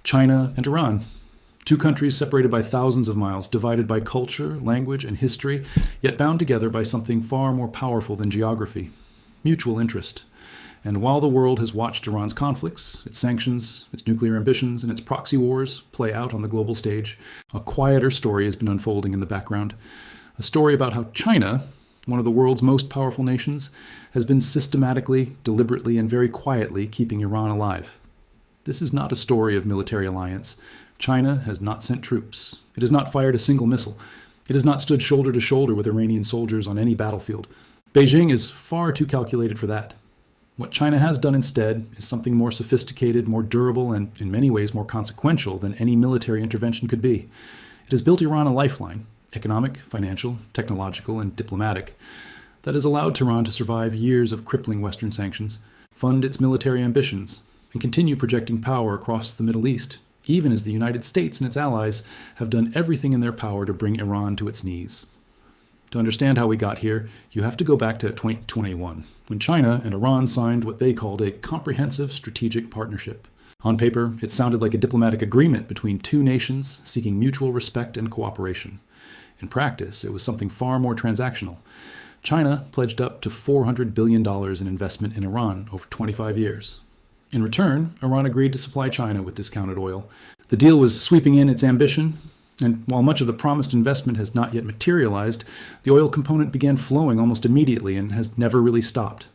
China and Iran. Two countries separated by thousands of miles, divided by culture, language, and history, yet bound together by something far more powerful than geography: mutual interest. And while the world has watched Iran's conflicts, its sanctions, its nuclear ambitions, and its proxy wars play out on the global stage, a quieter story has been unfolding in the background. A story about how China, one of the world's most powerful nations, has been systematically, deliberately, and very quietly keeping Iran alive. This is not a story of military alliance. China has not sent troops. It has not fired a single missile. It has not stood shoulder to shoulder with Iranian soldiers on any battlefield. Beijing is far too calculated for that. What China has done instead is something more sophisticated, more durable, and in many ways more consequential than any military intervention could be. It has built Iran a lifeline, economic, financial, technological, and diplomatic, that has allowed Tehran to survive years of crippling Western sanctions, fund its military ambitions, and continue projecting power across the Middle East, even as the United States and its allies have done everything in their power to bring Iran to its knees. To understand how we got here, you have to go back to 2021, when China and Iran signed what they called a comprehensive strategic partnership. On paper, it sounded like a diplomatic agreement between two nations seeking mutual respect and cooperation. In practice, it was something far more transactional. China pledged up to $400 billion in investment in Iran over 25 years. In return, Iran agreed to supply China with discounted oil. The deal was sweeping in its ambition, and while much of the promised investment has not yet materialized, the oil component began flowing almost immediately and has never really stopped.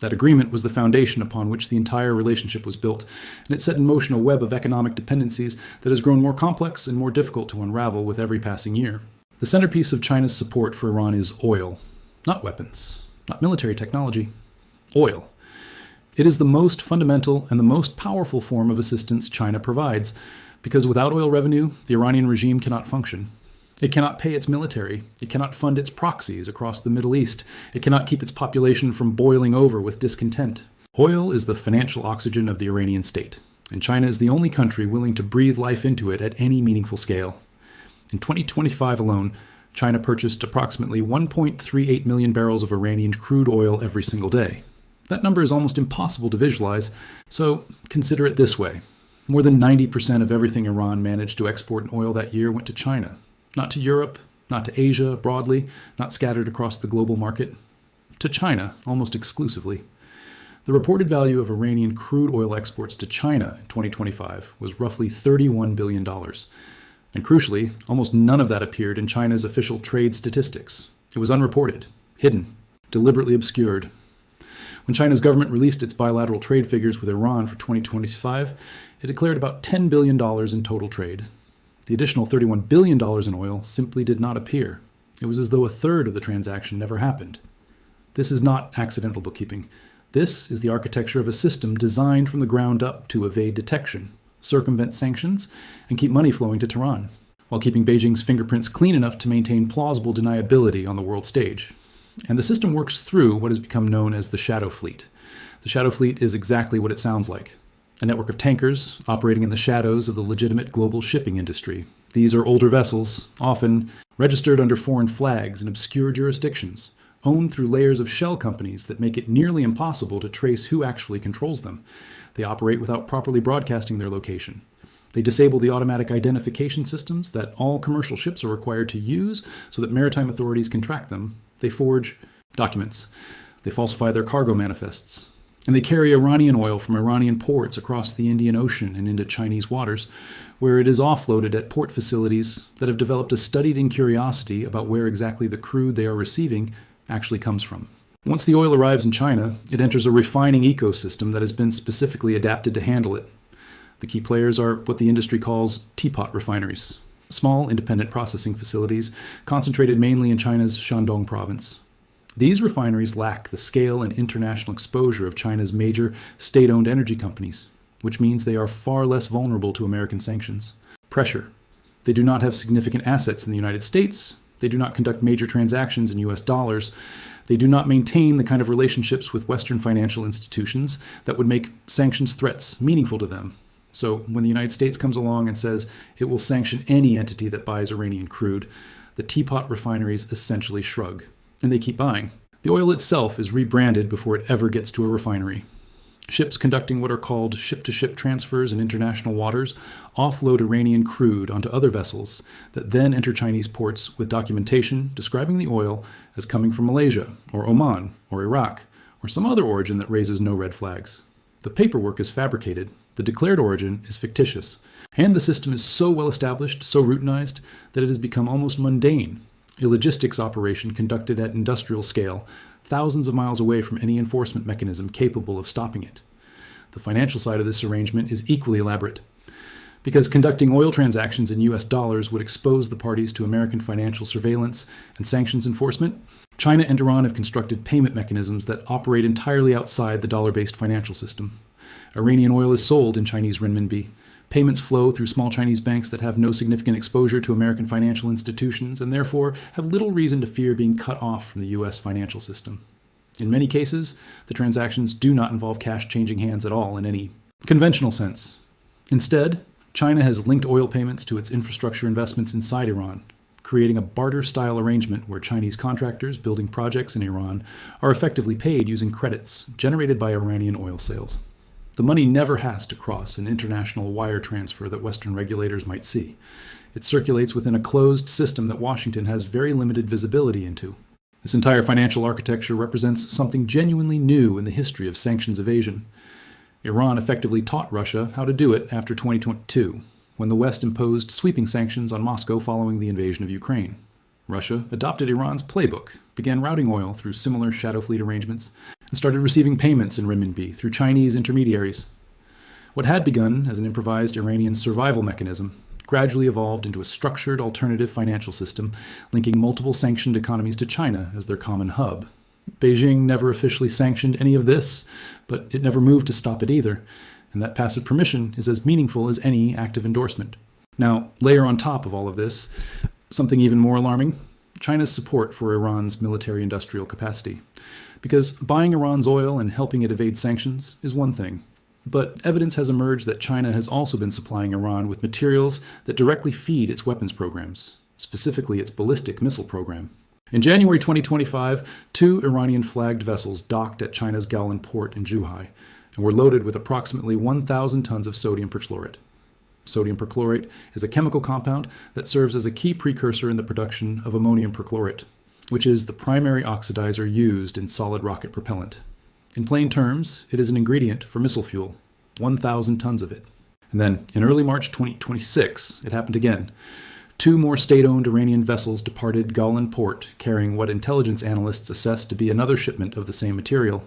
That agreement was the foundation upon which the entire relationship was built, and it set in motion a web of economic dependencies that has grown more complex and more difficult to unravel with every passing year. The centerpiece of China's support for Iran is oil, not weapons, not military technology, oil. It is the most fundamental and the most powerful form of assistance China provides, because without oil revenue, the Iranian regime cannot function. It cannot pay its military. It cannot fund its proxies across the Middle East. It cannot keep its population from boiling over with discontent. Oil is the financial oxygen of the Iranian state, and China is the only country willing to breathe life into it at any meaningful scale. In 2025 alone, China purchased approximately 1.38 million barrels of Iranian crude oil every single day. That number is almost impossible to visualize, so consider it this way. More than 90% of everything Iran managed to export in oil that year went to China. Not to Europe, not to Asia broadly, not scattered across the global market. To China, almost exclusively. The reported value of Iranian crude oil exports to China in 2025 was roughly $31 billion. And crucially, almost none of that appeared in China's official trade statistics. It was unreported, hidden, deliberately obscured. When China's government released its bilateral trade figures with Iran for 2025, it declared about $10 billion in total trade. The additional $31 billion in oil simply did not appear. It was as though a third of the transaction never happened. This is not accidental bookkeeping. This is the architecture of a system designed from the ground up to evade detection, circumvent sanctions, and keep money flowing to Tehran, while keeping Beijing's fingerprints clean enough to maintain plausible deniability on the world stage. And the system works through what has become known as the Shadow Fleet. The Shadow Fleet is exactly what it sounds like: a network of tankers operating in the shadows of the legitimate global shipping industry. These are older vessels, often registered under foreign flags in obscure jurisdictions, owned through layers of shell companies that make it nearly impossible to trace who actually controls them. They operate without properly broadcasting their location. They disable the automatic identification systems that all commercial ships are required to use so that maritime authorities can track them. They forge documents. They falsify their cargo manifests. And they carry Iranian oil from Iranian ports across the Indian Ocean and into Chinese waters, where it is offloaded at port facilities that have developed a studied curiosity about where exactly the crude they are receiving actually comes from. Once the oil arrives in China, it enters a refining ecosystem that has been specifically adapted to handle it. The key players are what the industry calls teapot refineries, small independent processing facilities concentrated mainly in China's Shandong province. These refineries lack the scale and international exposure of China's major state-owned energy companies, which means they are far less vulnerable to American sanctions. Pressure. They do not have significant assets in the United States. They do not conduct major transactions in US dollars. They do not maintain the kind of relationships with Western financial institutions that would make sanctions threats meaningful to them. So when the United States comes along and says it will sanction any entity that buys Iranian crude, the teapot refineries essentially shrug, and they keep buying. The oil itself is rebranded before it ever gets to a refinery. Ships conducting what are called ship-to-ship transfers in international waters offload Iranian crude onto other vessels that then enter Chinese ports with documentation describing the oil as coming from Malaysia, or Oman, or Iraq, or some other origin that raises no red flags. The paperwork is fabricated, the declared origin is fictitious, and the system is so well established, so routinized, that it has become almost mundane, a logistics operation conducted at industrial scale, thousands of miles away from any enforcement mechanism capable of stopping it. The financial side of this arrangement is equally elaborate. Because conducting oil transactions in US dollars would expose the parties to American financial surveillance and sanctions enforcement, China and Iran have constructed payment mechanisms that operate entirely outside the dollar-based financial system. Iranian oil is sold in Chinese renminbi. Payments flow through small Chinese banks that have no significant exposure to American financial institutions and therefore have little reason to fear being cut off from the US financial system. In many cases, the transactions do not involve cash changing hands at all in any conventional sense. Instead, China has linked oil payments to its infrastructure investments inside Iran, creating a barter-style arrangement where Chinese contractors building projects in Iran are effectively paid using credits generated by Iranian oil sales. The money never has to cross an international wire transfer that Western regulators might see. It circulates within a closed system that Washington has very limited visibility into. This entire financial architecture represents something genuinely new in the history of sanctions evasion. Iran effectively taught Russia how to do it after 2022, when the West imposed sweeping sanctions on Moscow following the invasion of Ukraine. Russia adopted Iran's playbook, began routing oil through similar shadow fleet arrangements, and started receiving payments in renminbi through Chinese intermediaries. What had begun as an improvised Iranian survival mechanism gradually evolved into a structured alternative financial system linking multiple sanctioned economies to China as their common hub. Beijing never officially sanctioned any of this, but it never moved to stop it either, and that passive permission is as meaningful as any active endorsement. Now, layer on top of all of this something even more alarming: China's support for Iran's military-industrial capacity. Because buying Iran's oil and helping it evade sanctions is one thing, but evidence has emerged that China has also been supplying Iran with materials that directly feed its weapons programs, specifically its ballistic missile program. In January 2025, 2 Iranian-flagged vessels docked at China's Gaolan port in Zhuhai and were loaded with approximately 1,000 tons of sodium perchlorate. Sodium perchlorate is a chemical compound that serves as a key precursor in the production of ammonium perchlorate, which is the primary oxidizer used in solid rocket propellant. In plain terms, it is an ingredient for missile fuel, 1,000 tons of it. And then, in early March 2026, it happened again. 2 more state-owned Iranian vessels departed Gaolan port, carrying what intelligence analysts assessed to be another shipment of the same material.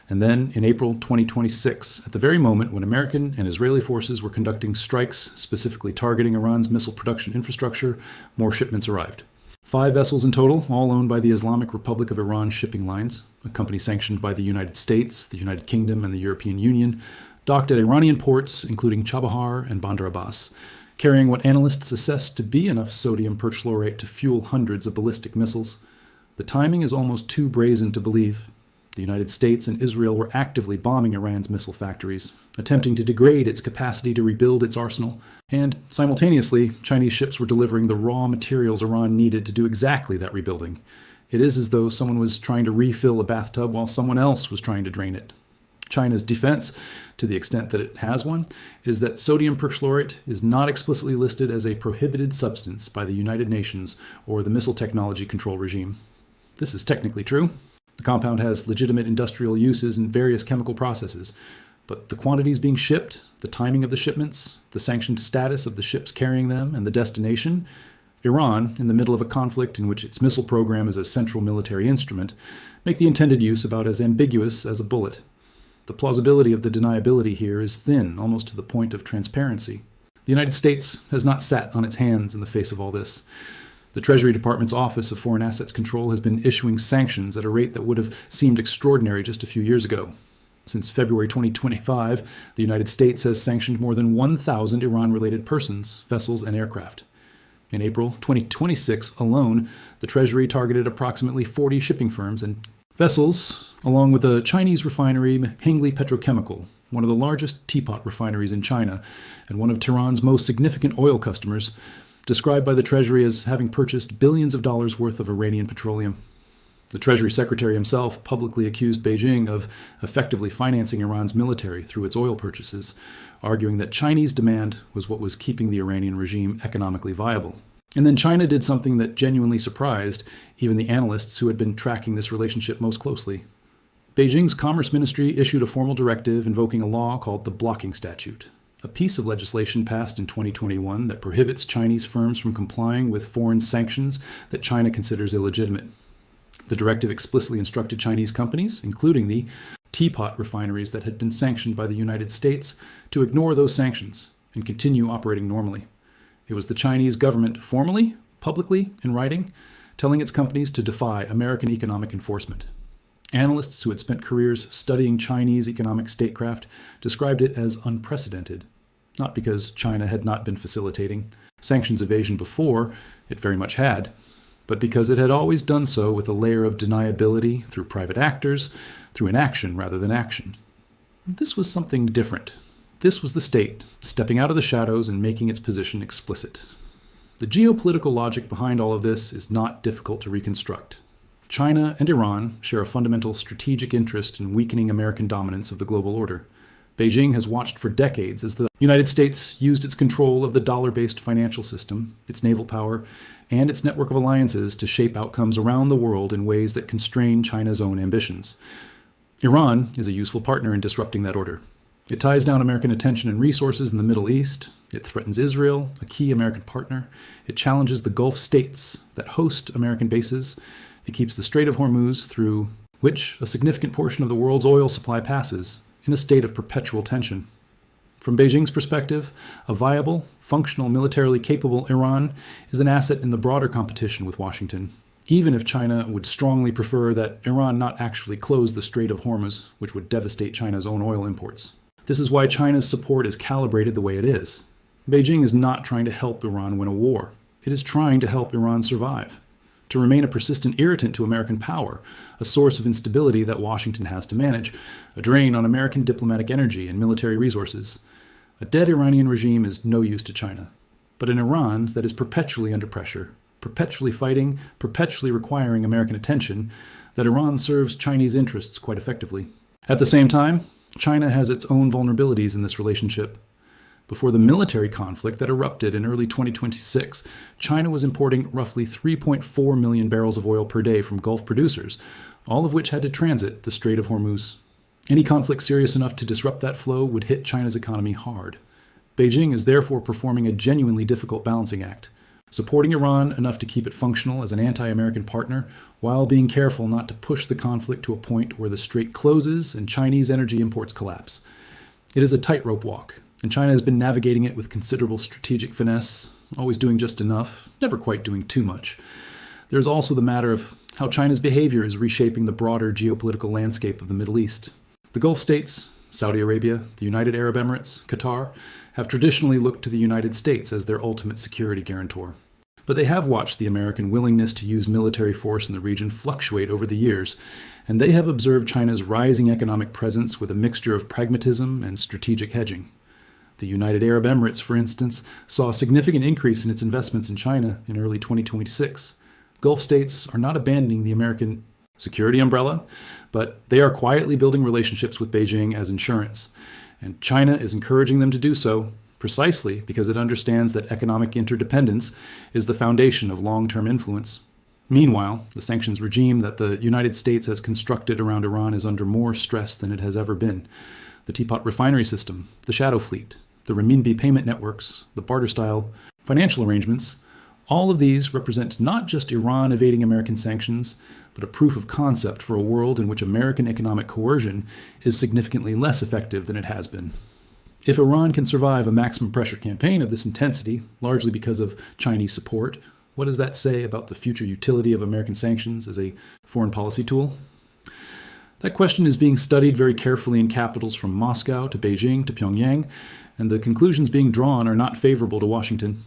And then, in April 2026, at the very moment when American and Israeli forces were conducting strikes specifically targeting Iran's missile production infrastructure, more shipments arrived. 5 vessels in total, all owned by the Islamic Republic of Iran Shipping Lines, a company sanctioned by the United States, the United Kingdom, and the European Union, docked at Iranian ports, including Chabahar and Bandar Abbas, carrying what analysts assess to be enough sodium perchlorate to fuel hundreds of ballistic missiles. The timing is almost too brazen to believe. The United States and Israel were actively bombing Iran's missile factories, attempting to degrade its capacity to rebuild its arsenal, and simultaneously, Chinese ships were delivering the raw materials Iran needed to do exactly that rebuilding. It is as though someone was trying to refill a bathtub while someone else was trying to drain it. China's defense, to the extent that it has one, is that sodium perchlorate is not explicitly listed as a prohibited substance by the United Nations or the Missile Technology Control Regime. This is technically true. The compound has legitimate industrial uses in various chemical processes, but the quantities being shipped, the timing of the shipments, the sanctioned status of the ships carrying them, and the destination, Iran, in the middle of a conflict in which its missile program is a central military instrument, make the intended use about as ambiguous as a bullet. The plausibility of the deniability here is thin, almost to the point of transparency. The United States has not sat on its hands in the face of all this. The Treasury Department's Office of Foreign Assets Control has been issuing sanctions at a rate that would have seemed extraordinary just a few years ago. Since February 2025, the United States has sanctioned more than 1,000 Iran-related persons, vessels, and aircraft. In April 2026 alone, the Treasury targeted approximately 40 shipping firms and vessels, along with a Chinese refinery, Hengli Petrochemical, one of the largest teapot refineries in China, and one of Tehran's most significant oil customers, described by the Treasury as having purchased billions of dollars worth of Iranian petroleum. The Treasury Secretary himself publicly accused Beijing of effectively financing Iran's military through its oil purchases, arguing that Chinese demand was what was keeping the Iranian regime economically viable. And then China did something that genuinely surprised even the analysts who had been tracking this relationship most closely. Beijing's Commerce Ministry issued a formal directive invoking a law called the Blocking Statute, a piece of legislation passed in 2021 that prohibits Chinese firms from complying with foreign sanctions that China considers illegitimate. The directive explicitly instructed Chinese companies, including the teapot refineries that had been sanctioned by the United States, to ignore those sanctions and continue operating normally. It was the Chinese government formally, publicly, in writing, telling its companies to defy American economic enforcement. Analysts who had spent careers studying Chinese economic statecraft described it as unprecedented, not because China had not been facilitating sanctions evasion before, it very much had, but because it had always done so with a layer of deniability through private actors, through inaction rather than action. This was something different. This was the state stepping out of the shadows and making its position explicit. The geopolitical logic behind all of this is not difficult to reconstruct. China and Iran share a fundamental strategic interest in weakening American dominance of the global order. Beijing has watched for decades as the United States used its control of the dollar-based financial system, its naval power, and its network of alliances to shape outcomes around the world in ways that constrain China's own ambitions. Iran is a useful partner in disrupting that order. It ties down American attention and resources in the Middle East. It threatens Israel, a key American partner. It challenges the Gulf states that host American bases. It keeps the Strait of Hormuz, through which a significant portion of the world's oil supply passes, in a state of perpetual tension. From Beijing's perspective, a viable, functional, militarily capable Iran is an asset in the broader competition with Washington, even if China would strongly prefer that Iran not actually close the Strait of Hormuz, which would devastate China's own oil imports. This is why China's support is calibrated the way it is. Beijing is not trying to help Iran win a war. It is trying to help Iran survive, to remain a persistent irritant to American power, a source of instability that Washington has to manage, a drain on American diplomatic energy and military resources. A dead Iranian regime is no use to China, but an Iran that is perpetually under pressure, perpetually fighting, perpetually requiring American attention, that Iran serves Chinese interests quite effectively. At the same time, China has its own vulnerabilities in this relationship. Before the military conflict that erupted in early 2026, China was importing roughly 3.4 million barrels of oil per day from Gulf producers, all of which had to transit the Strait of Hormuz. Any conflict serious enough to disrupt that flow would hit China's economy hard. Beijing is therefore performing a genuinely difficult balancing act, supporting Iran enough to keep it functional as an anti-American partner, while being careful not to push the conflict to a point where the strait closes and Chinese energy imports collapse. It is a tightrope walk, and China has been navigating it with considerable strategic finesse, always doing just enough, never quite doing too much. There's also the matter of how China's behavior is reshaping the broader geopolitical landscape of the Middle East. The Gulf states, Saudi Arabia, the United Arab Emirates, Qatar, have traditionally looked to the United States as their ultimate security guarantor. But they have watched the American willingness to use military force in the region fluctuate over the years, and they have observed China's rising economic presence with a mixture of pragmatism and strategic hedging. The United Arab Emirates, for instance, saw a significant increase in its investments in China in early 2026. Gulf states are not abandoning the American security umbrella, but they are quietly building relationships with Beijing as insurance, and China is encouraging them to do so precisely because it understands that economic interdependence is the foundation of long-term influence. Meanwhile, the sanctions regime that the United States has constructed around Iran is under more stress than it has ever been. The teapot refinery system, the shadow fleet, the renminbi payment networks, the barter-style financial arrangements, all of these represent not just Iran evading American sanctions, but a proof of concept for a world in which American economic coercion is significantly less effective than it has been. If Iran can survive a maximum pressure campaign of this intensity, largely because of Chinese support, what does that say about the future utility of American sanctions as a foreign policy tool? That question is being studied very carefully in capitals from Moscow to Beijing to Pyongyang, and the conclusions being drawn are not favorable to Washington.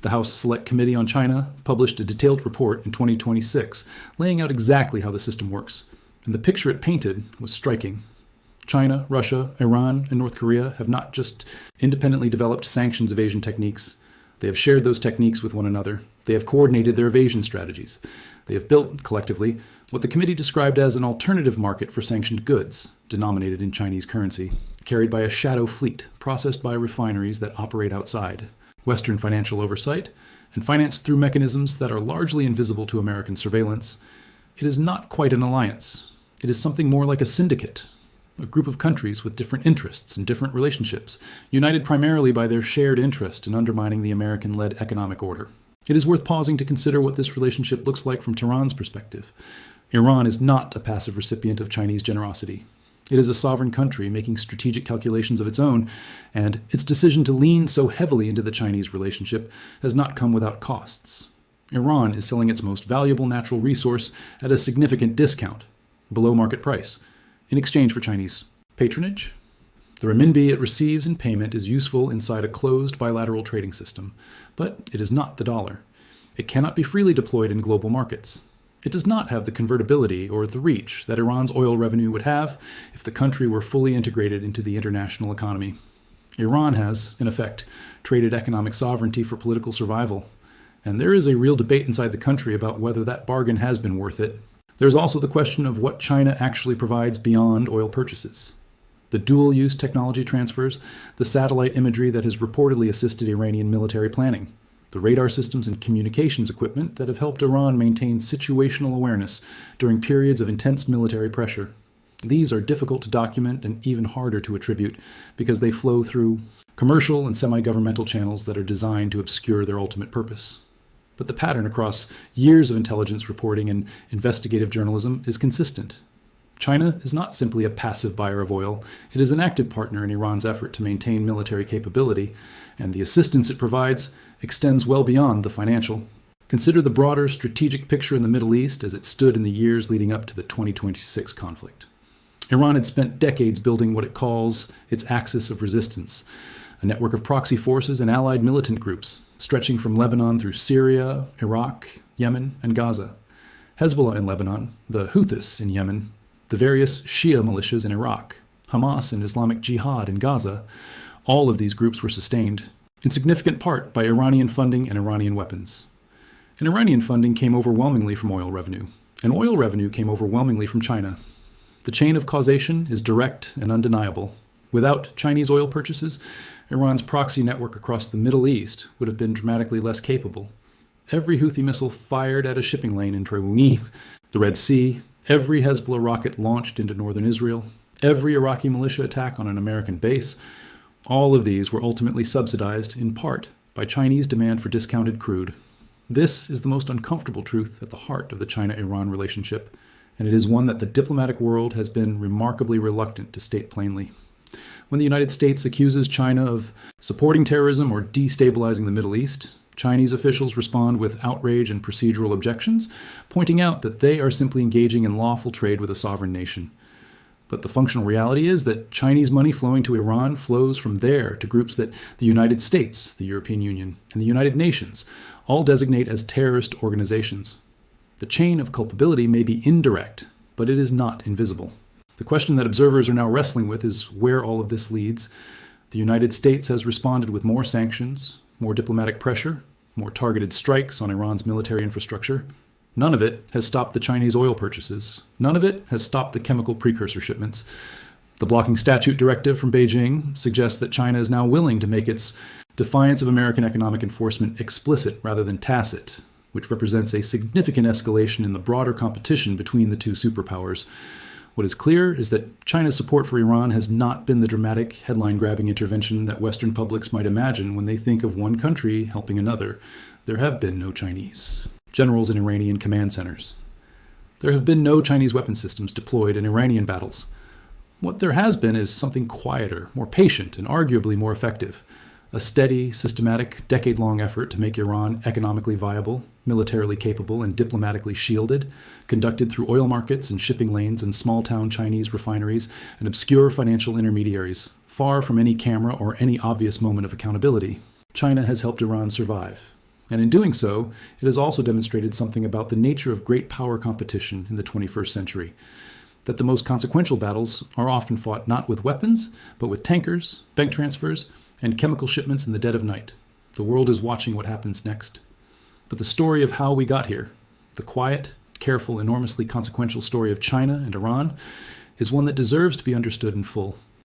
The House Select Committee on China published a detailed report in 2026, laying out exactly how the system works, and the picture it painted was striking. China, Russia, Iran, and North Korea have not just independently developed sanctions evasion techniques. They have shared those techniques with one another. They have coordinated their evasion strategies. They have built, collectively, what the committee described as an alternative market for sanctioned goods, denominated in Chinese currency, carried by a shadow fleet processed by refineries that operate outside, Western financial oversight, and financed through mechanisms that are largely invisible to American surveillance. It is not quite an alliance. It is something more like a syndicate, a group of countries with different interests and different relationships, united primarily by their shared interest in undermining the American-led economic order. It is worth pausing to consider what this relationship looks like from Tehran's perspective. Iran is not a passive recipient of Chinese generosity. It is a sovereign country making strategic calculations of its own, and its decision to lean so heavily into the Chinese relationship has not come without costs. Iran is selling its most valuable natural resource at a significant discount, below market price, in exchange for Chinese patronage. The renminbi it receives in payment is useful inside a closed bilateral trading system, but it is not the dollar. It cannot be freely deployed in global markets. It does not have the convertibility or the reach that Iran's oil revenue would have if the country were fully integrated into the international economy. Iran has, in effect, traded economic sovereignty for political survival, and there is a real debate inside the country about whether that bargain has been worth it. There's also the question of what China actually provides beyond oil purchases. The dual-use technology transfers, the satellite imagery that has reportedly assisted Iranian military planning, the radar systems and communications equipment that have helped Iran maintain situational awareness during periods of intense military pressure. These are difficult to document and even harder to attribute because they flow through commercial and semi-governmental channels that are designed to obscure their ultimate purpose. But the pattern across years of intelligence reporting and investigative journalism is consistent. China is not simply a passive buyer of oil, it is an active partner in Iran's effort to maintain military capability, and the assistance it provides extends well beyond the financial. Consider the broader strategic picture in the Middle East as it stood in the years leading up to the 2026 conflict. Iran had spent decades building what it calls its axis of resistance, a network of proxy forces and allied militant groups, stretching from Lebanon through Syria, Iraq, Yemen, and Gaza. Hezbollah in Lebanon, the Houthis in Yemen, the various Shia militias in Iraq, Hamas and Islamic Jihad in Gaza, all of these groups were sustained, in significant part by Iranian funding and Iranian weapons. And Iranian funding came overwhelmingly from oil revenue, and oil revenue came overwhelmingly from China. The chain of causation is direct and undeniable. Without Chinese oil purchases, Iran's proxy network across the Middle East would have been dramatically less capable. Every Houthi missile fired at a shipping lane in Trewuni, the Red Sea, every Hezbollah rocket launched into northern Israel, every Iraqi militia attack on an American base, all of these were ultimately subsidized, in part, by Chinese demand for discounted crude. This is the most uncomfortable truth at the heart of the China-Iran relationship, and it is one that the diplomatic world has been remarkably reluctant to state plainly. When the United States accuses China of supporting terrorism or destabilizing the Middle East, Chinese officials respond with outrage and procedural objections, pointing out that they are simply engaging in lawful trade with a sovereign nation. But the functional reality is that Chinese money flowing to Iran flows from there to groups that the United States, the European Union, and the United Nations all designate as terrorist organizations. The chain of culpability may be indirect, but it is not invisible. The question that observers are now wrestling with is where all of this leads. The United States has responded with more sanctions, more diplomatic pressure, more targeted strikes on Iran's military infrastructure. None of it has stopped the Chinese oil purchases. None of it has stopped the chemical precursor shipments. The blocking statute directive from Beijing suggests that China is now willing to make its defiance of American economic enforcement explicit rather than tacit, which represents a significant escalation in the broader competition between the two superpowers. What is clear is that China's support for Iran has not been the dramatic, headline-grabbing intervention that Western publics might imagine when they think of one country helping another. There have been no Chinese generals in Iranian command centers. There have been no Chinese weapon systems deployed in Iranian battles. What there has been is something quieter, more patient, and arguably more effective. A steady, systematic, decade-long effort to make Iran economically viable, militarily capable, and diplomatically shielded, conducted through oil markets and shipping lanes and small-town Chinese refineries and obscure financial intermediaries, far from any camera or any obvious moment of accountability. China has helped Iran survive. And in doing so, it has also demonstrated something about the nature of great power competition in the 21st century. That the most consequential battles are often fought not with weapons, but with tankers, bank transfers, and chemical shipments in the dead of night. The world is watching what happens next. But the story of how we got here, the quiet, careful, enormously consequential story of China and Iran is one that deserves to be understood in full.